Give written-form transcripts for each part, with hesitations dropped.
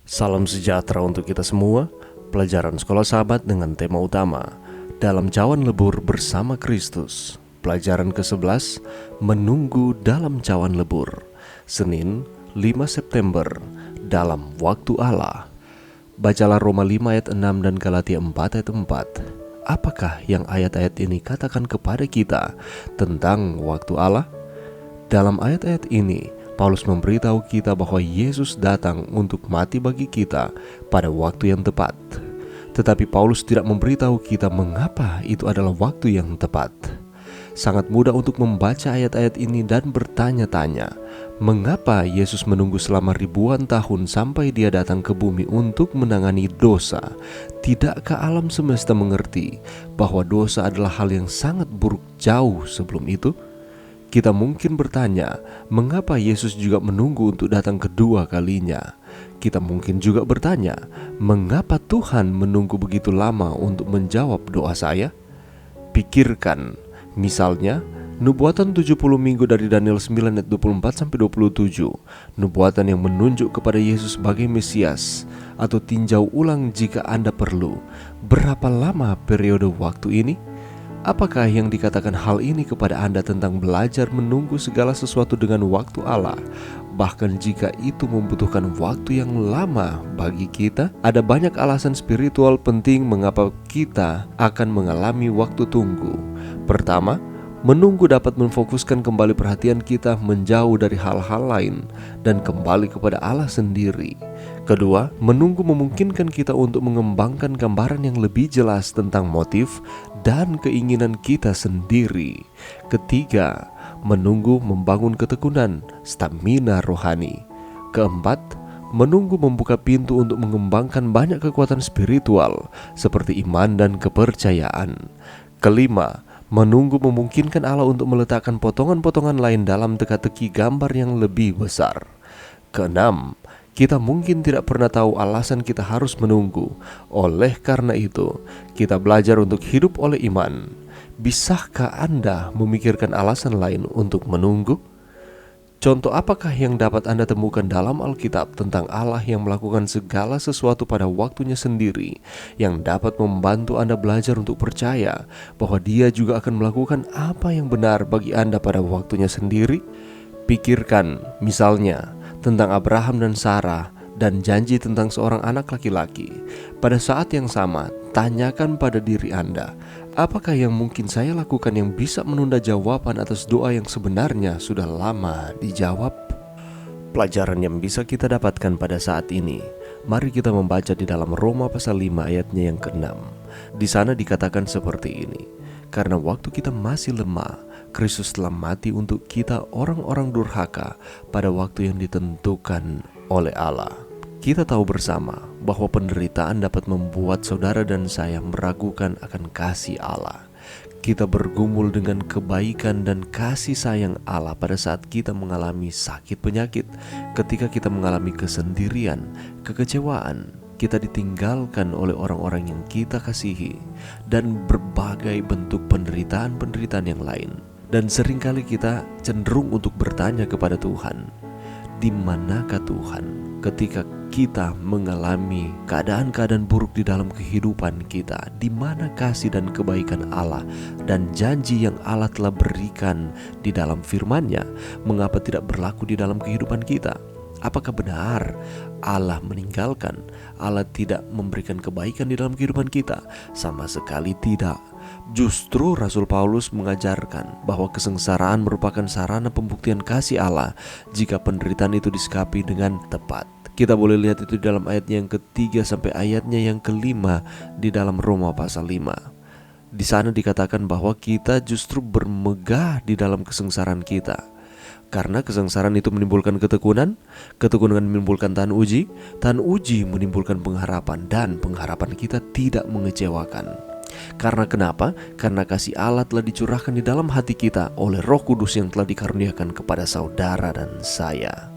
Salam sejahtera untuk kita semua. Pelajaran Sekolah Sahabat dengan tema utama Dalam Cawan Lebur Bersama Kristus. Pelajaran ke-11, Menunggu dalam Cawan Lebur. Senin, 5 September, Dalam Waktu Allah. Bacalah Roma 5 ayat 6 dan Galatia 4 ayat 4. Apakah yang ayat-ayat ini katakan kepada kita tentang waktu Allah? Dalam ayat-ayat ini, Paulus memberitahu kita bahwa Yesus datang untuk mati bagi kita pada waktu yang tepat. Tetapi Paulus tidak memberitahu kita mengapa itu adalah waktu yang tepat. Sangat mudah untuk membaca ayat-ayat ini dan bertanya-tanya, mengapa Yesus menunggu selama ribuan tahun sampai dia datang ke bumi untuk menangani dosa? Tidakkah alam semesta mengerti bahwa dosa adalah hal yang sangat buruk jauh sebelum itu? Kita mungkin bertanya, mengapa Yesus juga menunggu untuk datang kedua kalinya? Kita mungkin juga bertanya, mengapa Tuhan menunggu begitu lama untuk menjawab doa saya? Pikirkan, misalnya, nubuatan 70 minggu dari Daniel 9 ayat 24-27, nubuatan yang menunjuk kepada Yesus sebagai Mesias, atau tinjau ulang jika Anda perlu. Berapa lama periode waktu ini? Apakah yang dikatakan hal ini kepada Anda tentang belajar menunggu segala sesuatu dengan waktu Allah? Bahkan jika itu membutuhkan waktu yang lama bagi kita, ada banyak alasan spiritual penting mengapa kita akan mengalami waktu tunggu. Pertama, menunggu dapat memfokuskan kembali perhatian kita menjauh dari hal-hal lain dan kembali kepada Allah sendiri. Kedua, menunggu memungkinkan kita untuk mengembangkan gambaran yang lebih jelas tentang motif dan keinginan kita sendiri. Ketiga, menunggu membangun ketekunan, stamina rohani. Keempat, menunggu membuka pintu untuk mengembangkan banyak kekuatan spiritual seperti iman dan kepercayaan. Kelima, menunggu memungkinkan Allah untuk meletakkan potongan-potongan lain dalam teka-teki gambar yang lebih besar. Keenam, kita mungkin tidak pernah tahu alasan kita harus menunggu. Oleh karena itu, kita belajar untuk hidup oleh iman. Bisakah Anda memikirkan alasan lain untuk menunggu? Contoh apakah yang dapat Anda temukan dalam Alkitab tentang Allah yang melakukan segala sesuatu pada waktunya sendiri, yang dapat membantu Anda belajar untuk percaya bahwa Dia juga akan melakukan apa yang benar bagi Anda pada waktunya sendiri? Pikirkan misalnya tentang Abraham dan Sarah dan janji tentang seorang anak laki-laki. Pada saat yang sama, tanyakan pada diri Anda, apakah yang mungkin saya lakukan yang bisa menunda jawaban atas doa yang sebenarnya sudah lama dijawab? Pelajaran yang bisa kita dapatkan pada saat ini, mari kita membaca di dalam Roma pasal 5 ayatnya yang ke-6. Di sana dikatakan seperti ini, karena waktu kita masih lemah, Kristus telah mati untuk kita orang-orang durhaka pada waktu yang ditentukan oleh Allah. Kita tahu bersama bahwa penderitaan dapat membuat saudara dan saya meragukan akan kasih Allah. Kita bergumul dengan kebaikan dan kasih sayang Allah pada saat kita mengalami sakit penyakit, ketika kita mengalami kesendirian, kekecewaan, kita ditinggalkan oleh orang-orang yang kita kasihi, dan berbagai bentuk penderitaan-penderitaan yang lain. Dan seringkali kita cenderung untuk bertanya kepada Tuhan, di manakah Tuhan ketika kita mengalami keadaan-keadaan buruk di dalam kehidupan kita? Di mana kasih dan kebaikan Allah dan janji yang Allah telah berikan di dalam firman-Nya? Mengapa tidak berlaku di dalam kehidupan kita? Apakah benar Allah meninggalkan? Allah tidak memberikan kebaikan di dalam kehidupan kita? Sama sekali tidak. Justru Rasul Paulus mengajarkan bahwa kesengsaraan merupakan sarana pembuktian kasih Allah jika penderitaan itu disikapi dengan tepat. Kita boleh lihat itu di dalam ayatnya yang ketiga sampai ayatnya yang kelima di dalam Roma pasal 5. Di sana dikatakan bahwa kita justru bermegah di dalam kesengsaraan kita. Karena kesengsaraan itu menimbulkan ketekunan, ketekunan menimbulkan tahan uji menimbulkan pengharapan, dan pengharapan kita tidak mengecewakan. Karena kenapa? Karena kasih Allah telah dicurahkan di dalam hati kita oleh Roh Kudus yang telah dikaruniakan kepada saudara dan saya.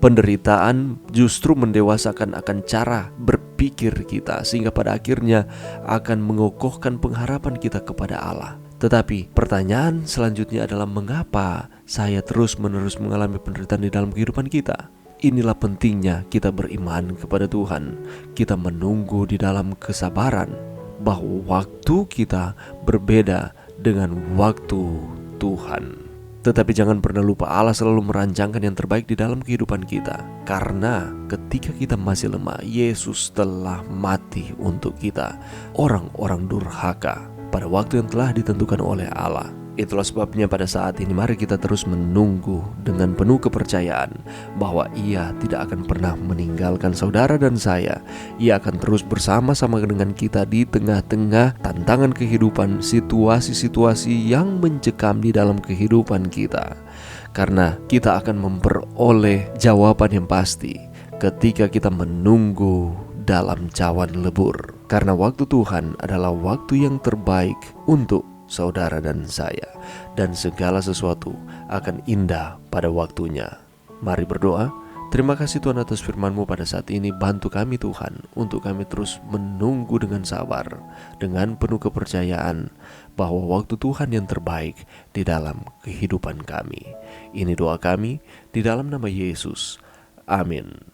Penderitaan justru mendewasakan akan cara berpikir kita, sehingga pada akhirnya akan mengokohkan pengharapan kita kepada Allah. Tetapi pertanyaan selanjutnya adalah, mengapa saya terus-menerus mengalami penderitaan di dalam kehidupan kita? inilah pentingnya kita beriman kepada Tuhan. Kita menunggu di dalam kesabaran bahwa waktu kita berbeda dengan waktu Tuhan. Tetapi jangan pernah lupa, Allah selalu merancangkan yang terbaik di dalam kehidupan kita. Karena ketika kita masih lemah, Yesus telah mati untuk kita, orang-orang durhaka, pada waktu yang telah ditentukan oleh Allah. Itulah sebabnya pada saat ini mari kita terus menunggu dengan penuh kepercayaan bahwa Ia tidak akan pernah meninggalkan saudara dan saya. Ia akan terus bersama-sama dengan kita di tengah-tengah tantangan kehidupan, situasi-situasi yang mencekam di dalam kehidupan kita. Karena kita akan memperoleh jawaban yang pasti ketika kita menunggu dalam cawan lebur. Karena waktu Tuhan adalah waktu yang terbaik untuk saudara dan saya, dan segala sesuatu akan indah pada waktunya. Mari berdoa. Terima kasih Tuhan atas firman-Mu pada saat ini. Bantu kami Tuhan untuk kami terus menunggu dengan sabar, dengan penuh kepercayaan bahwa waktu Tuhan yang terbaik di dalam kehidupan kami. Ini doa kami di dalam nama Yesus. Amin.